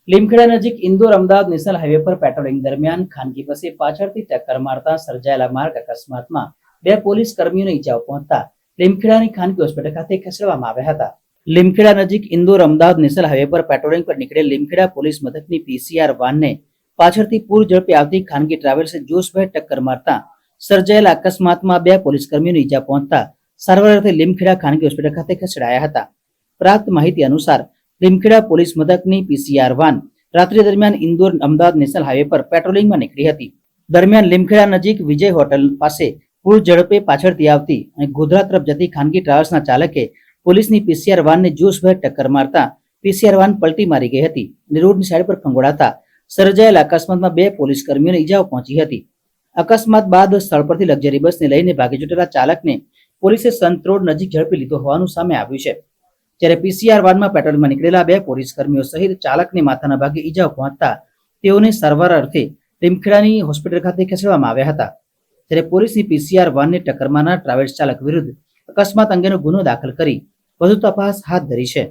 લીમખેડા નજીક Indore Ahmedabad national highway પર patrolling દરમિયાન ખાનગી બસે પાછળથી ટક્કર મારતા સર્જાયેલા માર્ગ અકસ્માતમાં બે પોલીસ કર્મીઓને ઈજાઓ પહોંચતા લીમખેડાની ખાનગી હોસ્પિટલ ખાતે ખસેડવામાં આવ્યા હતા. લીમખેડા નજીક ઇન્દોર અમદાવાદ નેશનલ હાઈવે પર પેટ્રોલિંગ પર નીકળેલ લીમખેડા પોલીસ મથકની પીસીઆર વાનને પાછળથી પૂર ઝડપે આવતી ખાનગી ટ્રાવેલ્સે જોશભેર ટક્કર મારતા સર્જાયેલા અકસ્માતમાં બે પોલીસ કર્મીઓને ઈજા પહોંચતા સારવાર અર્થે લીમખેડા ખાનગી હોસ્પિટલ ખાતે ખસેડાયા હતા. પ્રાપ્ત માહિતી અનુસાર લીમખેડા પોલીસ મથકની પીસીઆર વાન રાત્રિ દરમિયાન ઇન્દોર અમદાવાદ નેશનલ હાઈવે પર પેટ્રોલિંગમાં નીકળી હતી. દરમિયાન લીમખેડા નજીક વિજય હોટલ પાસે પૂર ઝડપે પાછળથી આવતી અને ગોધરા તરફ જતી ખાનગી ટ્રાવેલ્સના ચાલકે પોલીસની પીસીઆર વાનને જોશભેર ટક્કર મારતા પીસીઆર વાન પલટી મારી ગઈ હતી અને રોડની સાઈડ પર ફંગોળાતા સર્જાયેલા અકસ્માતમાં બે પોલીસ કર્મીઓને ઈજાઓ પહોંચી હતી. અકસ્માત બાદ સ્થળ પરથી લક્ઝરી બસને લઈને ભાગી છૂટેલા ચાલકને પોલીસે સંત રોડ નજીક ઝડપી લીધો હોવાનું સામે આવ્યું છે. જ્યારે પીસીઆર વાનમાં પેટ્રોલિંગમાં નીકળેલા બે પોલીસ કર્મીઓ સહિત ચાલકને માથાના ભાગે ઈજાઓ પહોંચતા તેઓને સારવાર અર્થે લીમખેડાની હોસ્પિટલ ખાતે ખસેડવામાં આવ્યા હતા. ત્યારે પોલીસની પીસીઆર વાનને ટક્કર મારનાર ટ્રાવેલ્સ ચાલક વિરુદ્ધ અકસ્માત અંગેનો ગુનો દાખલ કરી વધુ તપાસ હાથ ધરી છે.